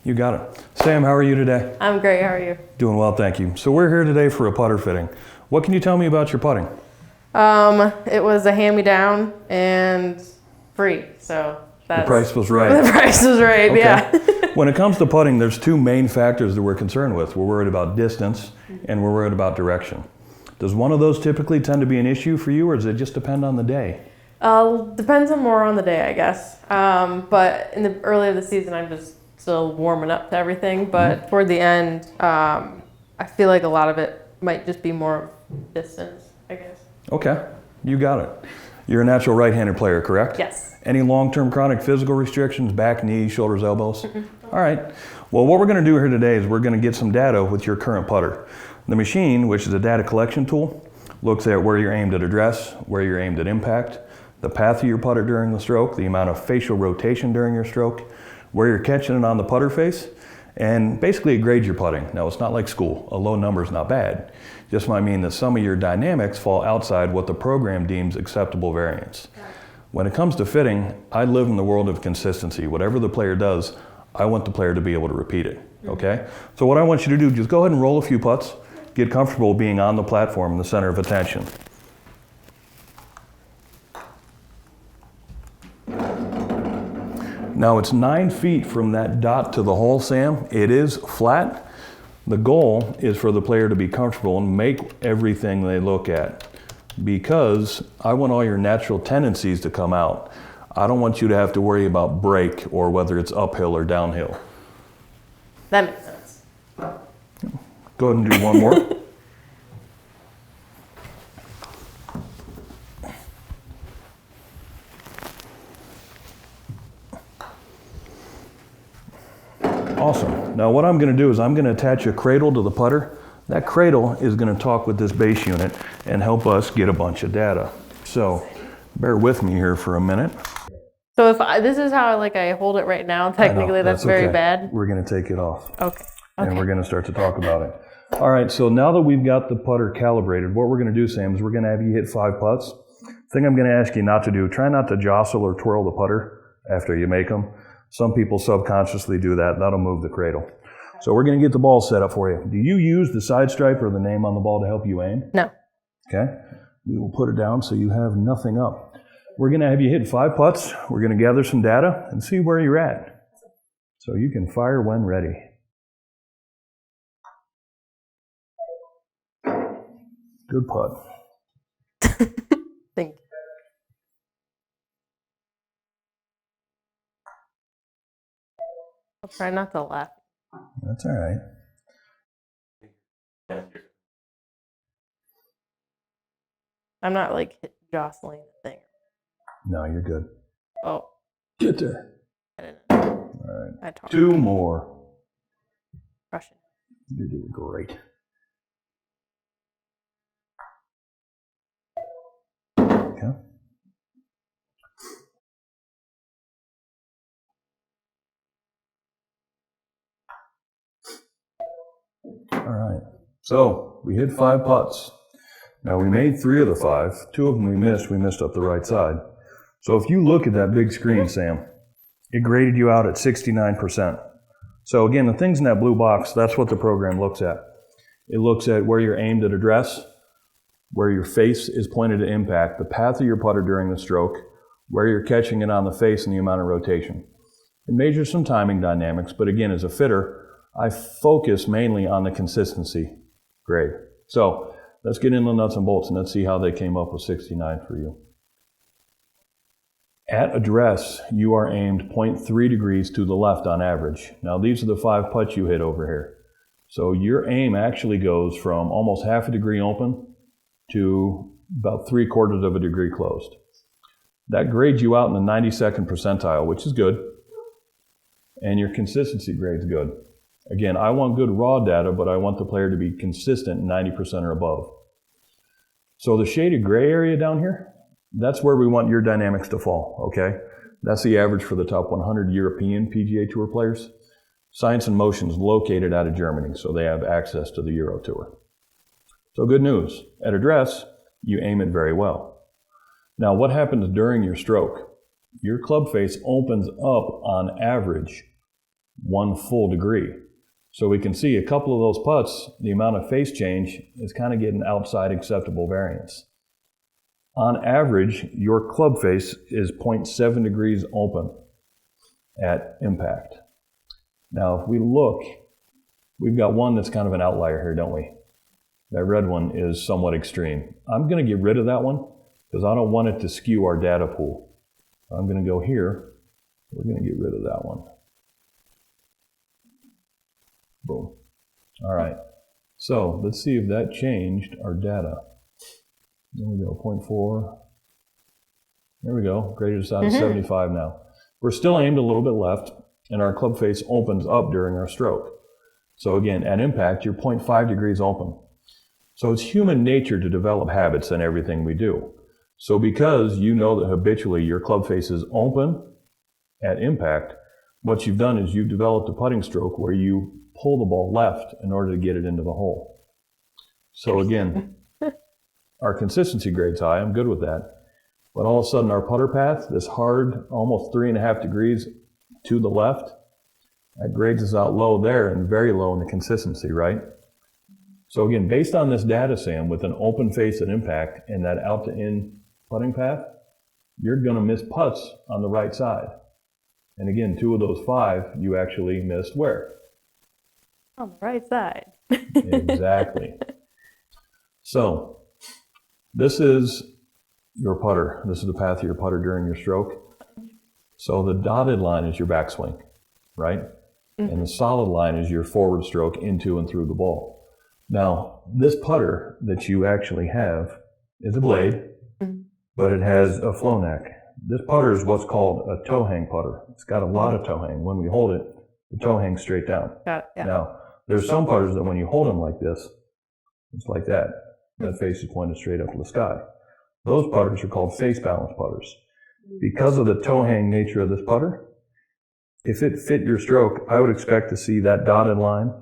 You got it. Sam, how are you today? I'm great, how are you? Doing well, thank you. So we're here today for a putter fitting. What can you tell me about your putting? It was a hand-me-down and free, so The price was right. The price was right, Okay. yeah. When it comes to putting, there's two main factors that we're concerned with. We're worried about distance and we're worried about direction. Does one of those typically tend to be an issue for you, or does it just depend on the day? Depends on more on the day, I guess. But in the early of the season, I'm just still warming up to everything. But toward the end, I feel like a lot of it might just be more distance, I guess. Okay, you got it. You're a natural right-handed player, correct? Yes. Any long-term chronic physical restrictions, back, knees, shoulders, elbows? All right. Well, what we're going to do here today is we're going to get some data with your current putter. The machine, which is a data collection tool, looks at where you're aimed at address, where you're aimed at impact, the path of your putter during the stroke, the amount of facial rotation during your stroke, where you're catching it on the putter face, and basically it grades your putting. Now, it's not like school. A low number is not bad. Just might mean that some of your dynamics fall outside what the program deems acceptable variance. When it comes to fitting, I live in the world of consistency. Whatever the player does, I want the player to be able to repeat it, okay? So what I want you to do, just go ahead and roll a few putts, get comfortable being on the platform in the center of attention. Now it's 9 feet from that dot to the hole, Sam. It is flat. The goal is for the player to be comfortable and make everything they look at, because I want all your natural tendencies to come out. I don't want you to have to worry about break or whether it's uphill or downhill. That makes sense. Go ahead and do one more. Awesome. Now what I'm going to do is I'm going to attach a cradle to the putter. That cradle is going to talk with this base unit and help us get a bunch of data. So bear with me here for a minute. So if this is how I hold it right now, technically that's very okay. bad. We're going to take it off. Okay. And we're going to start to talk about it. All right, so now that we've got the putter calibrated, what we're going to do, Sam, is we're going to have you hit 5 putts. Thing I'm going to ask you not to do, try not to jostle or twirl the putter after you make them. Some people subconsciously do that. That'll move the cradle. So we're going to get the ball set up for you. Do you use the side stripe or the name on the ball to help you aim? No. Okay. We will put it down so you have nothing up. We're going to have you hit 5 putts. We're going to gather some data and see where you're at. So you can fire when ready. Good putt. Thank you. I'll try not to laugh. That's all right. I'm not jostling the thing. No, you're good. Oh. Get there. I didn't know. All right. I talked. 2 more. Russian. You're doing great. Okay. All right. So we hit 5 putts. Now we made 3 of the 5. 2 of them we missed up the right side. So if you look at that big screen, Sam, it graded you out at 69%. So again, the things in that blue box, that's what the program looks at. It looks at where you're aimed at address, where your face is pointed to impact, the path of your putter during the stroke, where you're catching it on the face, and the amount of rotation. It measures some timing dynamics, but again, as a fitter, I focus mainly on the consistency grade. So let's get into the nuts and bolts and let's see how they came up with 69 for you. At address, you are aimed 0.3 degrees to the left on average. Now these are the 5 putts you hit over here. So your aim actually goes from almost half a degree open to about 3/4 of a degree closed. That grades you out in the 92nd percentile, which is good. And your consistency grade's good. Again, I want good raw data, but I want the player to be consistent 90% or above. So the shaded gray area down here, that's where we want your dynamics to fall, okay? That's the average for the top 100 European PGA Tour players. Science and Motion is located out of Germany, so they have access to the Euro Tour. So good news, at address, you aim it very well. Now what happens during your stroke? Your club face opens up on average 1 full degree. So we can see a couple of those putts, the amount of face change is kind of getting outside acceptable variance. On average, your club face is 0.7 degrees open at impact. Now, if we look, we've got one that's kind of an outlier here, don't we? That red one is somewhat extreme. I'm going to get rid of that one because I don't want it to skew our data pool. I'm going to go here. We're going to get rid of that one. Boom. All right. So let's see if that changed our data. There we go, 0.4. There we go, graded us out of 75 now. We're still aimed a little bit left, and our club face opens up during our stroke. So again, at impact, you're 0.5 degrees open. So it's human nature to develop habits in everything we do. So because you know that habitually your club face is open at impact, what you've done is you've developed a putting stroke where you pull the ball left in order to get it into the hole. So again, our consistency grade's high, I'm good with that. But all of a sudden our putter path, this hard, almost 3.5 degrees to the left, that grades us out low there and very low in the consistency, right? So again, based on this data, Sam, with an open face at impact and that out to in putting path, you're gonna miss putts on the right side. And again, 2 of those 5, you actually missed where? On the right side. Exactly. So this is your putter. This is the path of your putter during your stroke. So the dotted line is your backswing, right? And the solid line is your forward stroke into and through the ball. Now, this putter that you actually have is a blade, but it has a flow neck. This putter is what's called a toe hang putter. It's got a lot of toe hang. When we hold it, the toe hangs straight down. Got it, yeah. Now, there's some putters that when you hold them like this, it's like that. That face is pointed straight up to the sky. Those putters are called face balance putters. Because of the toe hang nature of this putter, if it fit your stroke, I would expect to see that dotted line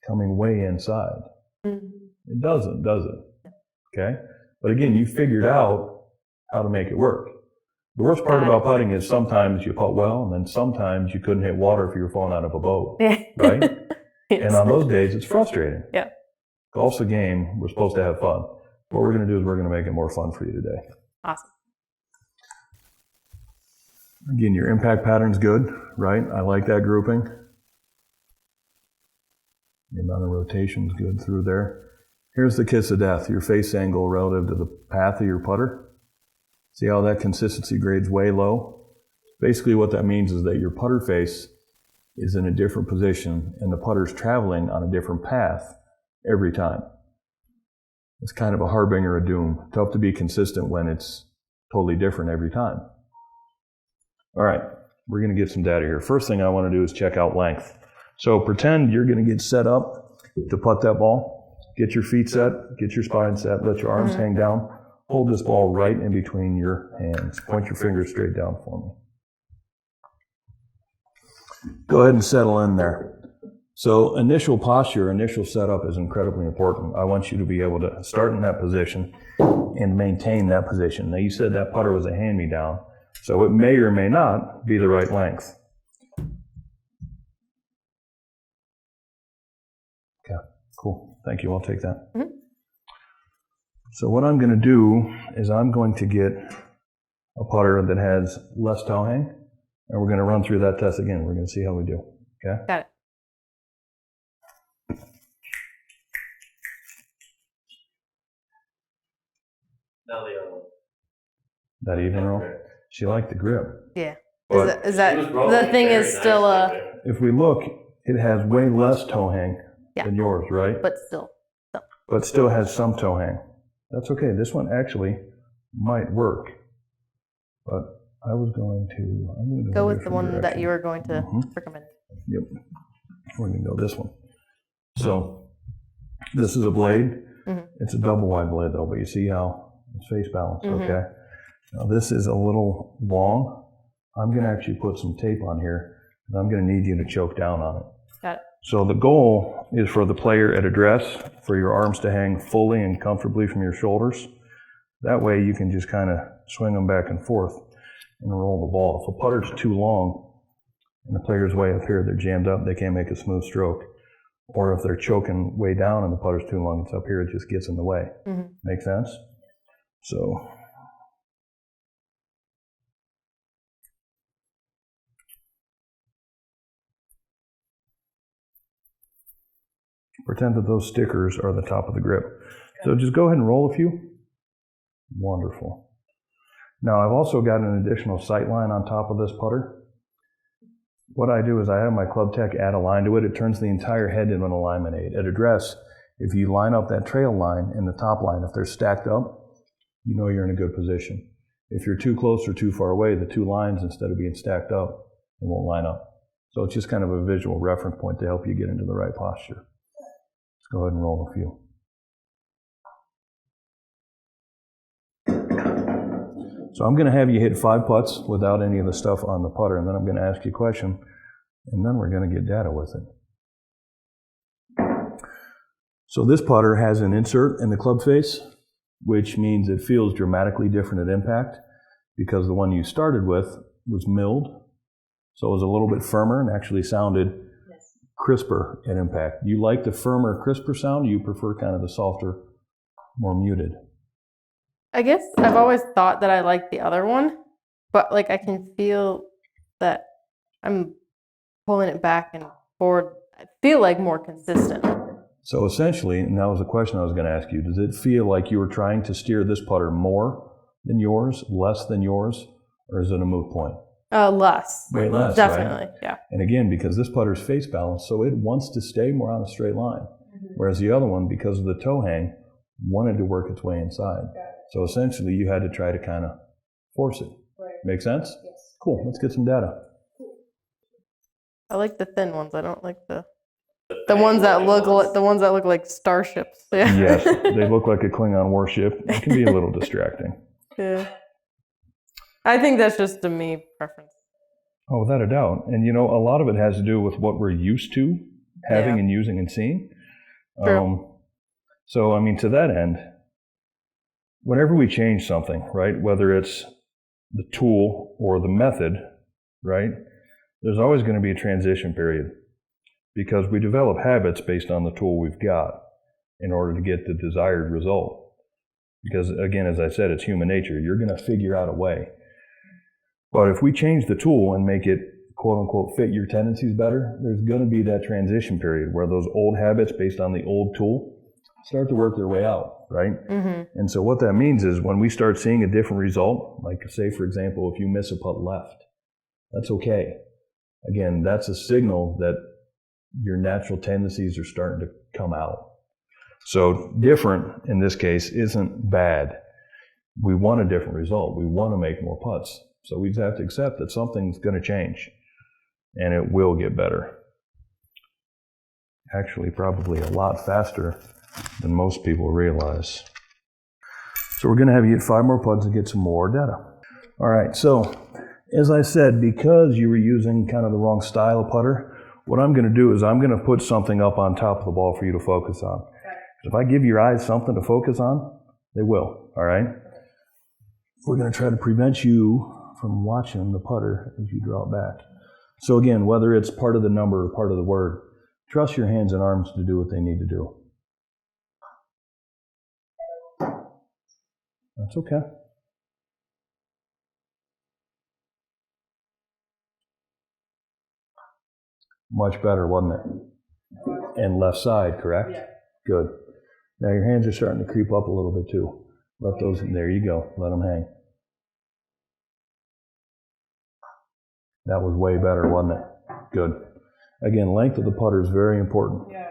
coming way inside. It doesn't, does it? Okay? But again, you figured out how to make it work. The worst part about putting is sometimes you putt well, and then sometimes you couldn't hit water if you were falling out of a boat, right? Yes. And on those days, it's frustrating. Yeah. Golf's a game. We're supposed to have fun. What we're going to do is we're going to make it more fun for you today. Awesome. Again, your impact pattern's good, right? I like that grouping. The amount of rotation's good through there. Here's the kiss of death, your face angle relative to the path of your putter. See how that consistency grade's way low? Basically what that means is that your putter face is in a different position and the putter's traveling on a different path every time. It's kind of a harbinger of doom. Tough to be consistent when it's totally different every time. All right, we're going to get some data here. First thing I want to do is check out length. So pretend you're going to get set up to putt that ball. Get your feet set, get your spine set, let your arms hang down. Hold this ball right in between your hands. Point your fingers straight down for me. Go ahead and settle in there. So initial posture, initial setup is incredibly important. I want you to be able to start in that position and maintain that position. Now you said that putter was a hand-me-down, so it may or may not be the right length. Okay, cool. Thank you. I'll take that. So what I'm going to do is I'm going to get a putter that has less toe hang, and we're going to run through that test again. We're going to see how we do. Okay? Got it. Now the other one. That even roll? She liked the grip. Yeah. But Is that the thing is still if we look, it has way less toe hang than yours, right? but still. But still has some toe hang. That's okay. This one actually might work. But I'm going to Go with the one that you were going to recommend. Yep. We're going to go this one. So this is a blade. It's a double wide blade though, but you see how it's face balanced, okay? Now this is a little long. I'm going to actually put some tape on here, and I'm going to need you to choke down on it. Got it. So the goal is for the player at address, for your arms to hang fully and comfortably from your shoulders. That way you can just kind of swing them back and forth and roll the ball. If a putter's too long, and the player's way up here, they're jammed up, they can't make a smooth stroke. Or if they're choking way down and the putter's too long, it's up here, it just gets in the way. Mm-hmm. Make sense? So, pretend that those stickers are the top of the grip. So just go ahead and roll a few. Wonderful. Now I've also got an additional sight line on top of this putter. What I do is I have my club tech add a line to it. It turns the entire head into an alignment aid. At address, if you line up that trail line and the top line, if they're stacked up, you know you're in a good position. If you're too close or too far away, the two lines, instead of being stacked up, they won't line up. So it's just kind of a visual reference point to help you get into the right posture. Let's go ahead and roll a few. So I'm going to have you hit 5 putts without any of the stuff on the putter, and then I'm going to ask you a question, and then we're going to get data with it. So this putter has an insert in the club face, which means it feels dramatically different at impact because the one you started with was milled, so it was a little bit firmer and actually sounded crisper at impact. You like the firmer, crisper sound, or you prefer kind of the softer, more muted? I guess I've always thought that I like the other one, but like I can feel that I'm pulling it back and forward. I feel like more consistent. So essentially, and that was a question I was going to ask you, does it feel like you were trying to steer this putter more than yours, less than yours, or is it a moot point? Less. Way less, definitely, right? Yeah. And again, because this putter's face balanced, so it wants to stay more on a straight line, whereas the other one, because of the toe hang, wanted to work its way inside. So essentially, you had to try to kind of force it. Right. Make sense? Yes. Cool. Let's get some data. I like the thin ones. I don't like the ones that look like starships. Yeah. Yes, they look like a Klingon warship. It can be a little distracting. Yeah. I think that's just a me preference. Oh, without a doubt. And you know, a lot of it has to do with what we're used to having Yeah. and using and seeing. True. So, I mean, to that end, whenever we change something, right, whether it's the tool or the method, right, there's always going to be a transition period because we develop habits based on the tool we've got in order to get the desired result. Because, again, as I said, it's human nature. You're going to figure out a way. But if we change the tool and make it, quote unquote, fit your tendencies better, there's going to be that transition period where those old habits based on the old tool start to work their way out, right? Mm-hmm. And so what that means is when we start seeing a different result, like say, for example, if you miss a putt left, that's okay. Again, that's a signal that your natural tendencies are starting to come out. So different in this case isn't bad. We want a different result. We want to make more putts. So we just have to accept that something's going to change and it will get better. Actually, probably a lot faster than most people realize. So we're going to have you hit 5 more putts to get some more data. All right, so as I said, because you were using kind of the wrong style of putter, what I'm going to do is I'm going to put something up on top of the ball for you to focus on. If I give your eyes something to focus on, they will, all right? We're going to try to prevent you from watching the putter as you draw it back. So again, whether it's part of the number or part of the word, trust your hands and arms to do what they need to do. That's okay. Much better, wasn't it? And left side, correct? Yeah. Good. Now your hands are starting to creep up a little bit too. Let those, there you go, let them hang. That was way better, wasn't it? Good. Again, length of the putter is very important. Yeah.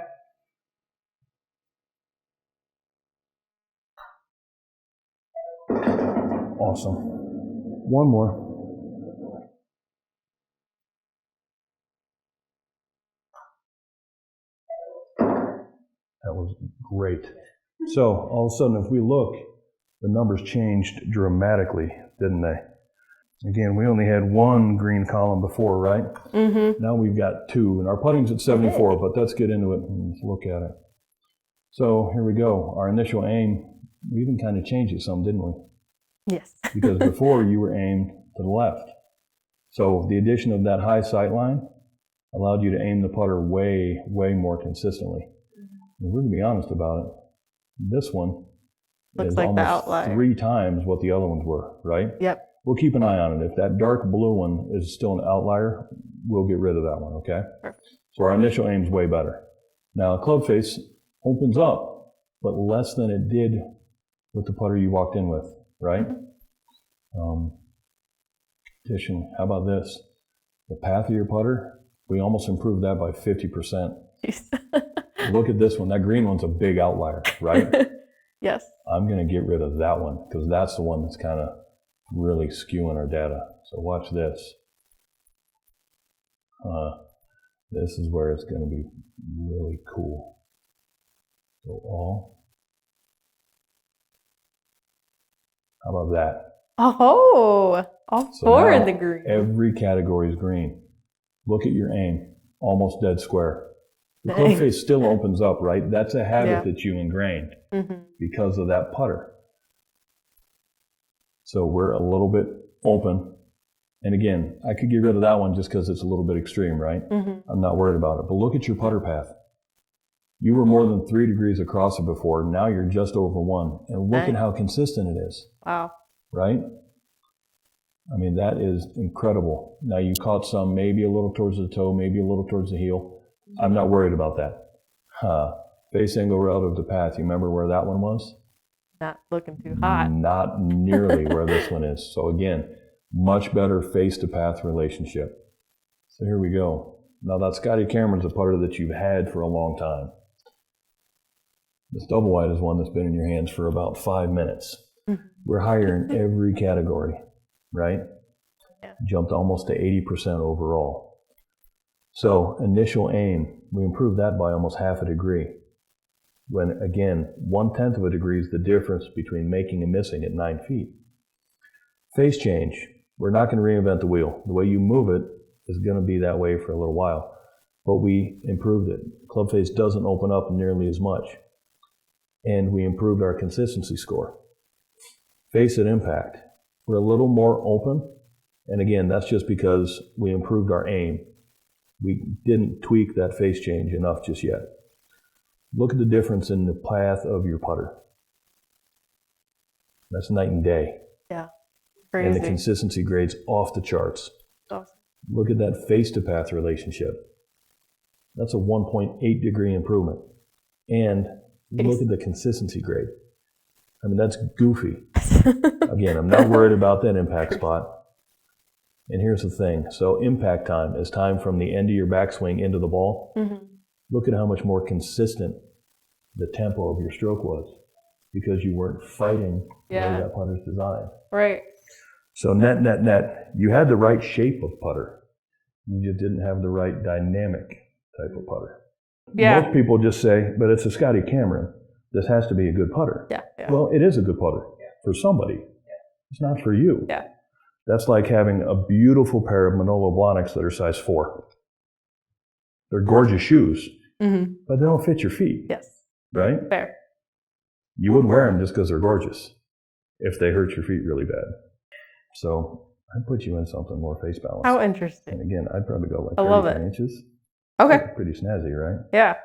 Awesome. One more. That was great. So all of a sudden, if we look, the numbers changed dramatically, didn't they? Again, we only had 1 green column before, right? Mm-hmm. Now we've got 2, and our putting's at 74, but let's get into it and let's look at it. So here we go. Our initial aim, we even kind of changed it some, didn't we? Yes. Because before you were aimed to the left. So the addition of that high sight line allowed you to aim the putter way, way more consistently. And we're going to be honest about it. This one Looks is like the almost outlier. 3 times what the other ones were, right? Yep. We'll keep an eye on it. If that dark blue one is still an outlier, we'll get rid of that one, okay? Perfect. So our initial aim's way better. Now, a club face opens up, but less than it did with the putter you walked in with, right? Addition, how about this? The path of your putter, we almost improved that by 50%. Look at this one. That green one's a big outlier, right? Yes. I'm going to get rid of that one because that's the one that's kind of really skewing our data. So watch this. This is where it's going to be really cool. So all. How about that? Oh, all So 4 in now the green. Every category is green. Look at your aim. Almost dead square. The Dang. club face still opens up, right? That's a habit Yeah. that you ingrained Mm-hmm. because of that putter. So we're a little bit open. And again, I could get rid of that one just because it's a little bit extreme, right? Mm-hmm. I'm not worried about it. But look at your putter path. You were more than 3 degrees across it before. Now you're just over 1. And look Dang. at how consistent it is, Wow. right? I mean, that is incredible. Now you caught some maybe a little towards the toe, maybe a little towards the heel. I'm not worried about that. Face angle relative to path. You remember where that one was? Not looking too hot. Not nearly where this one is. So again, much better face to path relationship. So here we go. Now that Scotty Cameron's a putter that you've had for a long time. This double wide is one that's been in your hands for about 5 minutes. Mhm. We're higher in every category, right? Yeah. Jumped almost to 80% overall. So initial aim, we improved that by almost half a degree. When again, 1/10 of a degree is the difference between making and missing at 9 feet. Face change, we're not going to reinvent the wheel. The way you move it is going to be that way for a little while, but we improved it. Club face doesn't open up nearly as much. And we improved our consistency score. Face at impact, we're a little more open. And again, that's just because we improved our aim. We didn't tweak that face change enough just yet. Look at the difference in the path of your putter. That's night and day. Yeah. And the Crazy. consistency grade's off the charts. Awesome. Look at that face to path relationship. That's a 1.8 degree improvement. And look at the consistency grade. I mean, that's goofy. Again, I'm not worried about that impact spot. And here's the thing. So impact time is time from the end of your backswing into the ball. Mm-hmm. Look at how much more consistent the tempo of your stroke was because you weren't fighting the way that putter's designed. Right. So net, you had the right shape of putter. You just didn't have the right dynamic type of putter. Yeah. Most people just say, but it's a Scotty Cameron. This has to be a good putter. Yeah. Yeah. Well, it is a good putter for somebody. It's not for you. Yeah. That's like having a beautiful pair of Manolo Blahniks that are size 4. They're gorgeous shoes, Mm-hmm. but they don't fit your feet, Yes. right? Fair. You wouldn't wear them just because they're gorgeous if they hurt your feet really bad. So I'd put you in something more face balanced. How And interesting. again, I'd probably go like I love 33 it. inches. Okay. Pretty snazzy, right? Yeah.